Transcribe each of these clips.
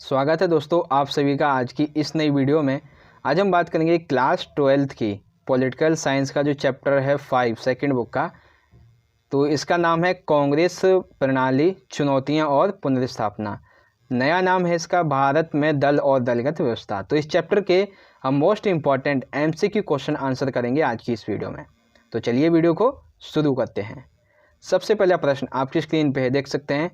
स्वागत है दोस्तों आप सभी का आज की इस नई वीडियो में। आज हम बात करेंगे क्लास 12th की पॉलिटिकल साइंस का जो चैप्टर है 5 सेकंड बुक का। तो इसका नाम है कांग्रेस प्रणाली, चुनौतियां और पुनर्स्थापना। नया नाम है इसका भारत में दल और दलगत व्यवस्था। तो इस चैप्टर के हम most important MCQ question answer करेंगे आज की इस वीडियो में। तो चलिए वीडियो को शुरू करते हैं। सबसे पहला प्रश्न आपकी स्क्रीन पे देख सकते हैं,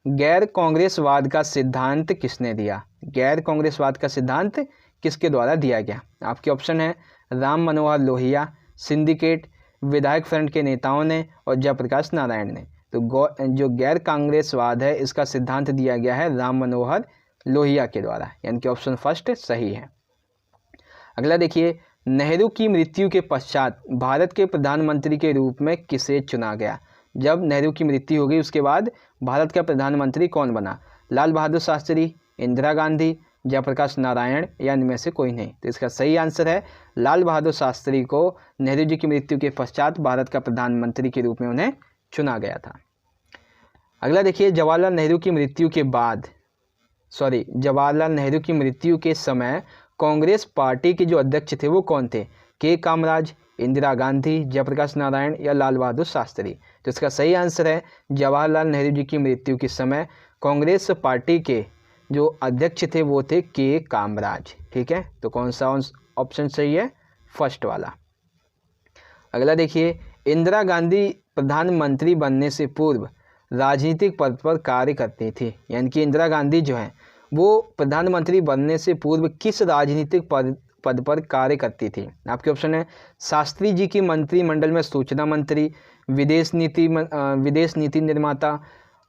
गैर कांग्रेसवाद का सिद्धांत किसने दिया? गैर कांग्रेसवाद का सिद्धांत किसके द्वारा दिया गया? आपके ऑप्शन है राम मनोहर लोहिया, सिंडिकेट, विधायक फ्रंट के नेताओं ने और जयप्रकाश नारायण ने। तो जो गैर कांग्रेसवाद है इसका सिद्धांत दिया गया है राम मनोहर लोहिया के द्वारा, यानी कि ऑप्शन फर्स्ट सही है। अगला देखिए, नेहरू की मृत्यु के पश्चात भारत के प्रधानमंत्री के रूप में किसे चुना गया? जब नेहरू की मृत्यु हो गई उसके बाद भारत का प्रधानमंत्री कौन बना? लाल बहादुर शास्त्री, इंदिरा गांधी, जयप्रकाश नारायण या इनमें से कोई नहीं। तो इसका सही आंसर है लाल बहादुर शास्त्री को नेहरू जी की मृत्यु के पश्चात भारत का प्रधानमंत्री के रूप में उन्हें चुना गया था। अगला देखिए, जवाहरलाल नेहरू की मृत्यु के समय कांग्रेस पार्टी के जो अध्यक्ष थे वो कौन थे? के कामराज, इंदिरा गांधी, जयप्रकाश नारायण या लाल बहादुर शास्त्री। तो इसका सही आंसर है जवाहरलाल नेहरू जी की मृत्यु के समय कांग्रेस पार्टी के जो अध्यक्ष थे वो थे के कामराज। ठीक है, तो कौन सा ऑप्शन सही है? फर्स्ट वाला। अगला देखिए, इंदिरा गांधी प्रधानमंत्री बनने से पूर्व राजनीतिक पद पर कार्य करती थी, यानी कि इंदिरा गांधी जो है वो प्रधानमंत्री बनने से पूर्व किस राजनीतिक पद पर कार्य करती थी? आपके ऑप्शन है शास्त्री जी की मंत्रिमंडल में सूचना मंत्री, विदेश नीति निर्माता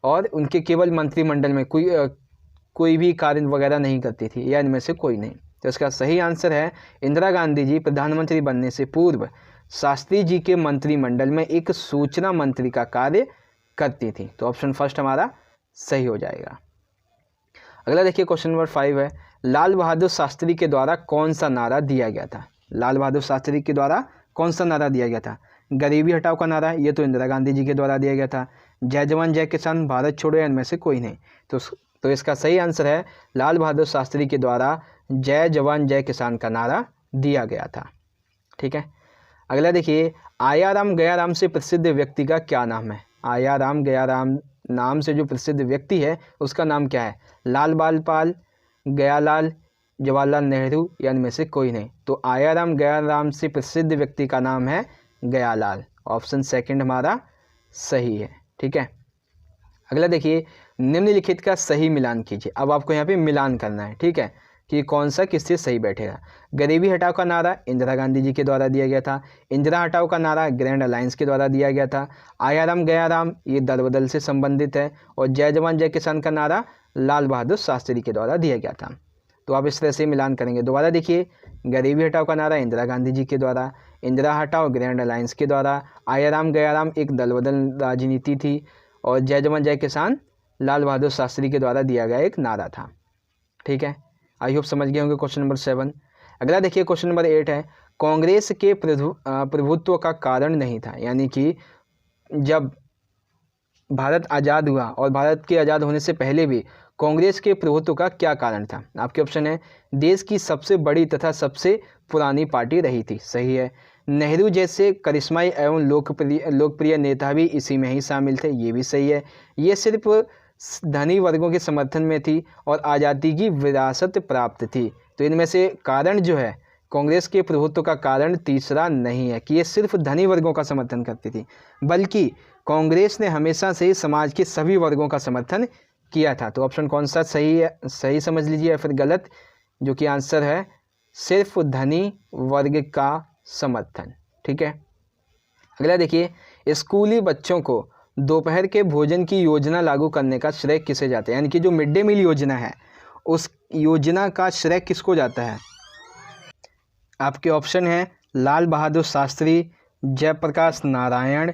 और उनके केवल मंत्रिमंडल में कोई भी कार्य वगैरह नहीं करती थी, या इनमें से कोई नहीं। तो इसका सही आंसर है इंदिरा गांधी जी प्रधानमंत्री बनने से पूर्व शास्त्री जी के मंत्रिमंडल में एक सूचना मंत्री का कार्य करती थी। तो ऑप्शन फर्स्ट हमारा सही हो जाएगा। अगला देखिए, क्वेश्चन नंबर 5 है, लाल बहादुर शास्त्री के द्वारा कौन सा नारा दिया गया था? लाल बहादुर शास्त्री के द्वारा कौन सा नारा दिया गया था? गरीबी हटाओ का नारा, ये तो इंदिरा गांधी जी के द्वारा दिया गया था। जय जवान जय किसान, भारत छोड़ो, इनमें से कोई नहीं। तो इसका सही आंसर है लाल बहादुर शास्त्री के द्वारा जय जवान जय किसान का नारा दिया गया था। ठीक है, अगला देखिए, आया राम गया राम से प्रसिद्ध व्यक्ति का क्या नाम है? आया राम गया राम नाम से जो प्रसिद्ध व्यक्ति है उसका नाम क्या है? लाल बाल पाल, गयालाल, जवाहरलाल नेहरू या इनमें से कोई नहीं। तो आया राम गया राम से प्रसिद्ध व्यक्ति का नाम है गयालाल। ऑप्शन सेकंड हमारा सही है। ठीक है, अगला देखिए, निम्नलिखित का सही मिलान कीजिए। अब आपको यहाँ पे मिलान करना है, ठीक है, कि कौन सा किससे सही बैठेगा। गरीबी हटाओ का नारा इंदिरा गांधी जी के द्वारा दिया गया था। इंदिरा हटाओ का नारा ग्रैंड अलायंस के द्वारा दिया गया था। आया राम गया राम ये दल बदल से संबंधित है। और जय जवान जय किसान का नारा लाल बहादुर शास्त्री के द्वारा दिया गया था। तो आप इस तरह से मिलान करेंगे। दोबारा देखिए, गरीबी हटाओ का नारा इंदिरा गांधी जी के द्वारा, इंदिरा हटाओ ग्रैंड अलायंस के द्वारा, आया राम गया राम एक दल बदल राजनीति थी और जय जवान जय किसान लाल बहादुर शास्त्री के द्वारा दिया गया एक नारा था। ठीक है, आई होप समझ गए होंगे क्वेश्चन नंबर 7। अगला देखिए, क्वेश्चन नंबर 8 है, कांग्रेस के प्रभुत्व का कारण नहीं था, यानी कि जब भारत आज़ाद हुआ और भारत के आज़ाद होने से पहले भी कांग्रेस के प्रभुत्व का क्या कारण था? आपके ऑप्शन है देश की सबसे बड़ी तथा सबसे पुरानी पार्टी रही थी, सही है। नेहरू जैसे करिश्माई एवं लोकप्रिय नेता भी इसी में ही शामिल थे, ये भी सही है। ये सिर्फ धनी वर्गों के समर्थन में थी और आज़ादी की विरासत प्राप्त थी। तो इनमें से कारण जो है कांग्रेस के प्रभुत्व का कारण तीसरा नहीं है कि ये सिर्फ धनी वर्गों का समर्थन करती थी, बल्कि कांग्रेस ने हमेशा से ही समाज के सभी वर्गों का समर्थन किया था। तो ऑप्शन कौन सा सही है? सही समझ लीजिए या फिर गलत, जो कि आंसर है सिर्फ धनी वर्ग का समर्थन। ठीक है, अगला देखिए, स्कूली बच्चों को दोपहर के भोजन की योजना लागू करने का श्रेय किसे जाता है? यानी कि जो मिड डे मील योजना है उस योजना का श्रेय किसको जाता है? आपके ऑप्शन है लाल बहादुर शास्त्री, जयप्रकाश नारायण,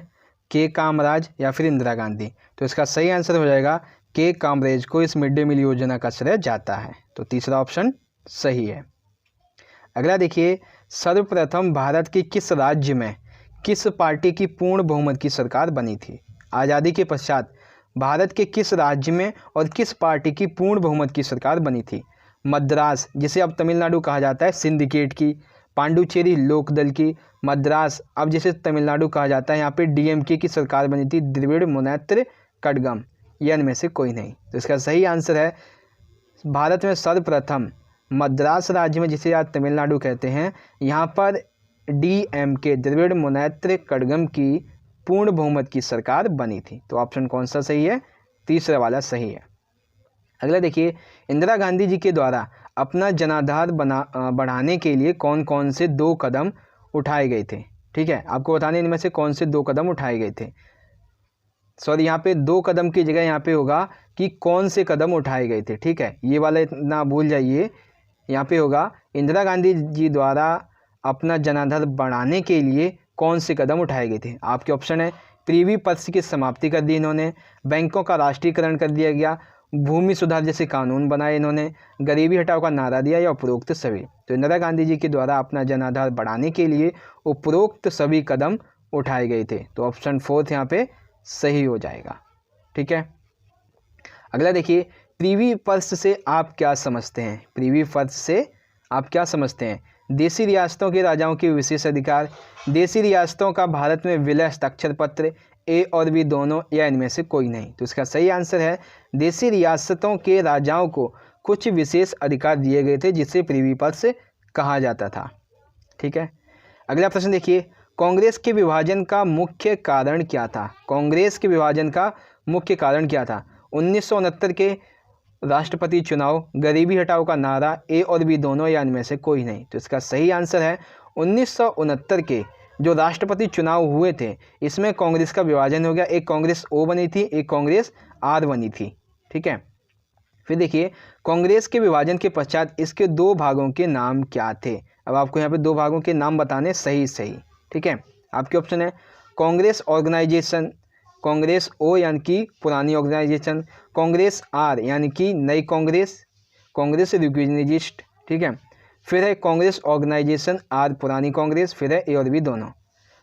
के कामराज या फिर इंदिरा गांधी। तो इसका सही आंसर हो जाएगा के कामराज को इस मिड डे मील योजना का श्रेय जाता है। तो तीसरा ऑप्शन सही है। अगला देखिए, सर्वप्रथम भारत के किस राज्य में किस पार्टी की पूर्ण बहुमत की सरकार बनी थी? आज़ादी के पश्चात भारत के किस राज्य में और किस पार्टी की पूर्ण बहुमत की सरकार बनी थी? मद्रास, जिसे अब तमिलनाडु कहा जाता है, सिंडिकेट की। पांडुचेरी, लोकदल की। मद्रास, अब जिसे तमिलनाडु कहा जाता है, यहाँ पे डीएमके की सरकार बनी थी, द्रविड़ मुनेत्र कड़गम। ये इनमें से कोई नहीं। तो इसका सही आंसर है भारत में सर्वप्रथम मद्रास राज्य में, जिसे आज तमिलनाडु कहते हैं, यहाँ पर डीएमके द्रविड़ मुनेत्र कड़गम की पूर्ण बहुमत की सरकार बनी थी। तो ऑप्शन कौन सा सही है? तीसरा वाला सही है। अगला देखिए, इंदिरा गांधी जी के द्वारा अपना जनाधार बढ़ाने के लिए कौन कौन से 2 कदम उठाए गए थे? ठीक है, आपको बताने इनमें से कौन से 2 कदम उठाए गए थे। सॉरी, यहाँ पे 2 कदम की जगह यहाँ पे होगा कि कौन से कदम उठाए गए थे। ठीक है, ये वाला इतना भूल जाइए। यहाँ पे होगा इंदिरा गांधी जी द्वारा अपना जनाधार बढ़ाने के लिए कौन से कदम उठाए गए थे। आपके ऑप्शन है, प्रीवी पर्स की समाप्ति कर दी इन्होंने, बैंकों का राष्ट्रीयकरण कर दिया गया, भूमि सुधार जैसे कानून बनाए इन्होंने, गरीबी हटाओ का नारा दिया, या उपरोक्त सभी। तो इंदिरा गांधी जी के द्वारा अपना जनाधार बढ़ाने के लिए उपरोक्त सभी कदम उठाए गए थे। तो ऑप्शन 4 यहाँ पे सही हो जाएगा। ठीक है, अगला देखिए, प्रीवी पर्स से आप क्या समझते हैं? प्रीवी पर्स से आप क्या समझते हैं? देशी रियासतों के राजाओं के विशेष अधिकार, देशी रियासतों का भारत में विलय हस्ताक्षर पत्र, ए और बी दोनों, या इनमें से कोई नहीं। तो इसका सही आंसर है, देशी रियासतों के राजाओं को कुछ विशेष अधिकार दिए गए थे, जिसे प्रीवी पर्स कहा जाता था। ठीक है, अगला प्रश्न देखिए, कांग्रेस के विभाजन का मुख्य कारण क्या था? कांग्रेस के विभाजन का मुख्य कारण क्या था? 1969 के राष्ट्रपति चुनाव, गरीबी हटाओ का नारा, ए और बी दोनों, या इनमें से कोई नहीं। तो इसका सही आंसर है 1969 के जो राष्ट्रपति चुनाव हुए थे, इसमें कांग्रेस का विभाजन हो गया। एक कांग्रेस ओ बनी थी, एक कांग्रेस आर बनी थी। ठीक है, फिर देखिए, कांग्रेस के विभाजन के पश्चात इसके 2 भागों के नाम क्या थे? अब आपको यहाँ पे 2 भागों के नाम बताने सही। ठीक है, आपके ऑप्शन है, कांग्रेस ऑर्गेनाइजेशन, कांग्रेस ओ यानी कि पुरानी ऑर्गेनाइजेशन, कांग्रेस आर यानी कि नई कांग्रेस, कांग्रेस रिविजनिस्ट। ठीक है, फिर है कांग्रेस ऑर्गेनाइजेशन आर पुरानी कांग्रेस, फिर है ए और बी दोनों।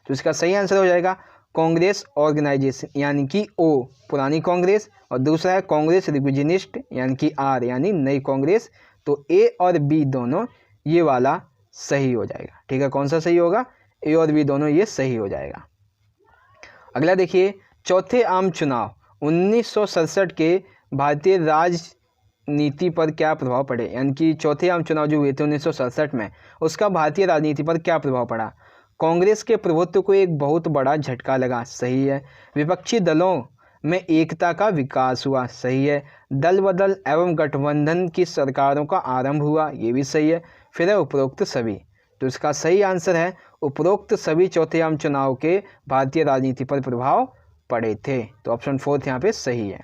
तो इसका सही आंसर हो जाएगा कांग्रेस ऑर्गेनाइजेशन यानी कि ओ पुरानी कांग्रेस, और दूसरा है कांग्रेस रिविजनिस्ट यानी कि आर यानी नई कांग्रेस। तो ए और बी दोनों ये वाला सही हो जाएगा। ठीक है, कौन सा सही होगा? ए और बी दोनों ये सही हो जाएगा। अगला देखिए, चौथे आम चुनाव 1967 के भारतीय राजनीति पर क्या प्रभाव पड़े? यानी कि चौथे आम चुनाव जो हुए थे 1967 में, उसका भारतीय राजनीति पर क्या प्रभाव पड़ा? कांग्रेस के प्रभुत्व को एक बहुत बड़ा झटका लगा, सही है। विपक्षी दलों में एकता का विकास हुआ, सही है। दल बदल एवं गठबंधन की सरकारों का आरंभ हुआ, ये भी सही है। फिर है उपरोक्त सभी। तो इसका सही आंसर है उपरोक्त सभी चौथे आम चुनाव के भारतीय राजनीति पर प्रभाव पड़े थे। तो ऑप्शन 4 यहाँ पे सही है।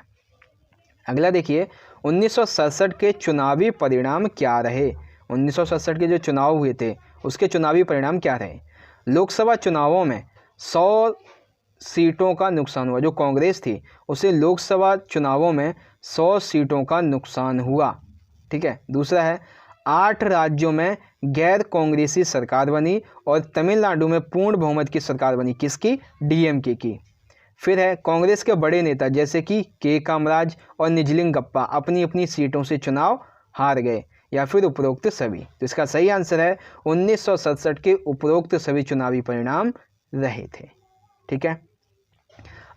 अगला देखिए, 1967 के चुनावी परिणाम क्या रहे? 1967 के जो चुनाव हुए थे उसके चुनावी परिणाम क्या रहे? लोकसभा चुनावों में 100 सीटों का नुकसान हुआ। जो कांग्रेस थी उसे लोकसभा चुनावों में 100 सीटों का नुकसान हुआ। ठीक है, दूसरा है 8 राज्यों में गैर कांग्रेसी सरकार बनी और तमिलनाडु में पूर्ण बहुमत की सरकार बनी। किसकी? डीएमके की। फिर है कांग्रेस के बड़े नेता जैसे कि के कामराज और निजलिंगप्पा अपनी अपनी सीटों से चुनाव हार गए, या फिर उपरोक्त सभी। तो इसका सही आंसर है 1967 के उपरोक्त सभी चुनावी परिणाम रहे थे। ठीक है,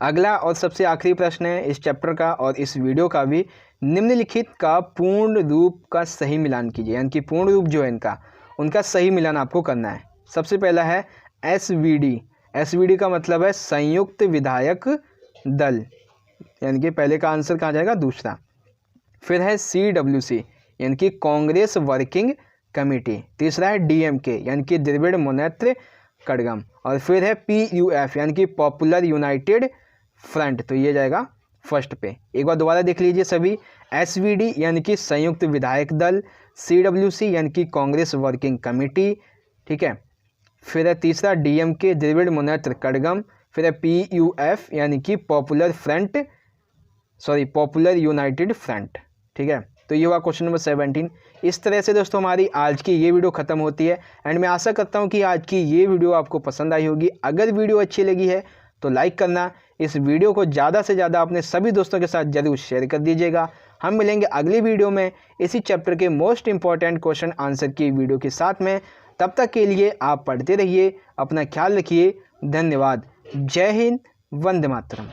अगला और सबसे आखिरी प्रश्न है इस चैप्टर का और इस वीडियो का भी। निम्नलिखित का पूर्ण रूप का सही मिलान कीजिए, यानी कि पूर्ण रूप जो है इनका उनका सही मिलान आपको करना है। सबसे पहला है एसवीडी। एसवीडी का मतलब है संयुक्त विधायक दल, यानी कि पहले का आंसर कहाँ जाएगा? दूसरा। फिर है सीडब्ल्यूसी यानी कि कांग्रेस वर्किंग कमेटी। तीसरा है डीएमके यानी कि द्रविड़ मुनेत्र कड़गम। और फिर है पीयूएफ यानी कि पॉपुलर यूनाइटेड फ्रंट। तो ये जाएगा फर्स्ट पे। एक बार दोबारा देख लीजिए सभी। एसवीडी यानी कि संयुक्त विधायक दल, सीडब्ल्यूसी यानी कि कांग्रेस वर्किंग कमेटी, ठीक है। फिर है तीसरा डीएमके द्रविड़ मुनेत्र कड़गम। फिर है पीयूएफ यानी कि पॉपुलर यूनाइटेड फ्रंट, ठीक है। तो ये हुआ क्वेश्चन नंबर 17। इस तरह से दोस्तों हमारी आज की ये वीडियो खत्म होती है एंड मैं आशा करता हूँ कि आज की ये वीडियो आपको पसंद आई होगी। अगर वीडियो अच्छी लगी है तो लाइक करना, इस वीडियो को ज़्यादा से ज़्यादा अपने सभी दोस्तों के साथ ज़रूर शेयर कर दीजिएगा। हम मिलेंगे अगली वीडियो में इसी चैप्टर के मोस्ट इंपॉर्टेंट क्वेश्चन आंसर की वीडियो के साथ में। तब तक के लिए आप पढ़ते रहिए, अपना ख्याल रखिए। धन्यवाद। जय हिंद, वंदे मातरम।